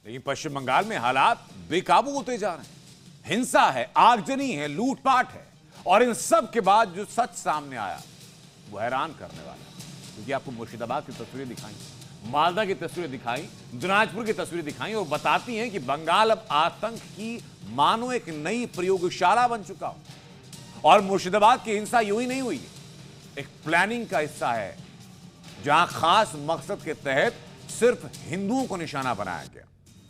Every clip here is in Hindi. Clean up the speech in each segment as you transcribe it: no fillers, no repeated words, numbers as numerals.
लेकिन पश्चिम बंगाल में हालात बेकाबू होते जा रहे हैं। हिंसा है, आगजनी है, लूटपाट है, और इन सब के बाद जो सच सामने आया वो हैरान करने वाला है। क्योंकि आपको मुर्शिदाबाद की तस्वीरें दिखाई, मालदा की तस्वीरें दिखाई, दिनाजपुर की तस्वीरें दिखाई और बताती हैं कि बंगाल अब आतंक की मानो एक नई प्रयोगशाला बन चुका हो। और मुर्शिदाबाद की हिंसा यूं ही नहीं हुई, एक प्लानिंग का हिस्सा है, जहां खास मकसद के तहत सिर्फ हिंदुओं को निशाना बनाया गया।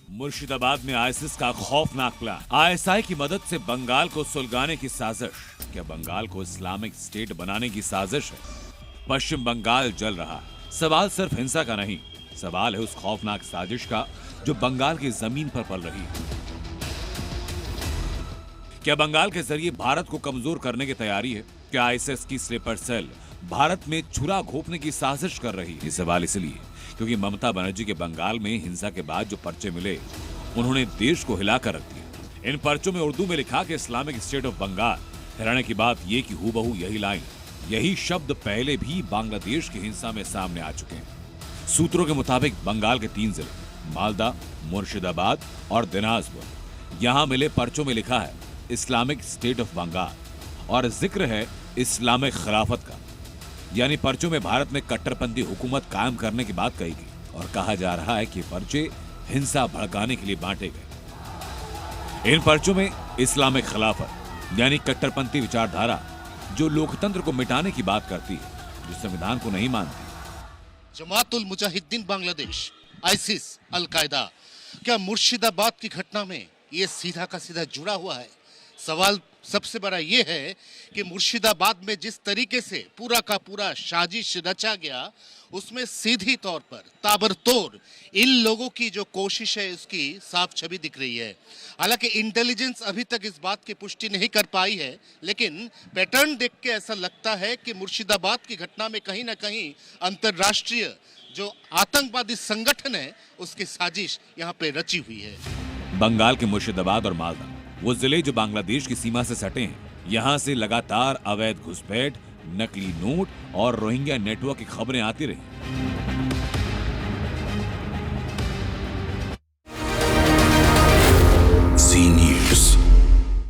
मुर्शिदाबाद में आईएसआई का खौफनाक प्लान, आईएसआई की मदद से बंगाल को सुलगाने की साजिश। क्या बंगाल को इस्लामिक स्टेट बनाने की साजिश है? पश्चिम बंगाल जल रहा है। सवाल सिर्फ हिंसा का नहीं, सवाल है उस खौफनाक साजिश का जो बंगाल की जमीन पर पल रही है। क्या बंगाल के जरिए भारत को कमजोर करने की तैयारी है? क्या आईएसआई की स्लीपर सेल भारत में छुरा घोंपने की साजिश कर रही है? ये सवाल इसलिए क्योंकि ममता बनर्जी के बंगाल में हिंसा के बाद जो पर्चे मिले, उन्होंने देश को हिलाकर रख दिया। इन पर्चों में उर्दू में लिखा कि इस्लामिक स्टेट ऑफ बंगाल। हैरानी की बात यह कि हूबहू यही लाइन, यही शब्द पहले भी बांग्लादेश की हिंसा में सामने आ चुके हैं। सूत्रों के मुताबिक बंगाल के 3 जिले मालदा, मुर्शिदाबाद और दिनाजपुर, यहां मिले पर्चों में लिखा है इस्लामिक स्टेट ऑफ बंगाल और जिक्र है इस्लामिक खिलाफत का। यानी पर्चों में भारत में कट्टरपंथी हुकूमत कायम करने की बात कही गई और कहा जा रहा है कि पर्चे हिंसा भड़काने के लिए बांटे गए। इन पर्चों में इस्लामिक खिलाफत यानी कट्टरपंथी विचारधारा जो लोकतंत्र को मिटाने की बात करती है, जो संविधान को नहीं मानती। जमातुल मुजाहिदीन बांग्लादेश, आईसिस, अलकायदा, क्या मुर्शिदाबाद की घटना में ये सीधा का सीधा जुड़ा हुआ है? सवाल सबसे बड़ा ये है कि मुर्शिदाबाद में जिस तरीके से पूरा का पूरा साजिश रचा गया, उसमें सीधी तौर पर ताबड़तोड़ इन लोगों की जो कोशिश है उसकी साफ छवि दिख रही है। हालांकि इंटेलिजेंस अभी तक इस बात की पुष्टि नहीं कर पाई है, लेकिन पैटर्न देख के ऐसा लगता है कि मुर्शिदाबाद की घटना में कहीं ना कहीं अंतर्राष्ट्रीय जो आतंकवादी संगठन है उसकी साजिश यहाँ पे रची हुई है। बंगाल के मुर्शिदाबाद और मालदा वो जिले जो बांग्लादेश की सीमा से सटे हैं, यहाँ से लगातार अवैध घुसपैठ, नकली नोट और रोहिंग्या नेटवर्क की खबरें आती रही।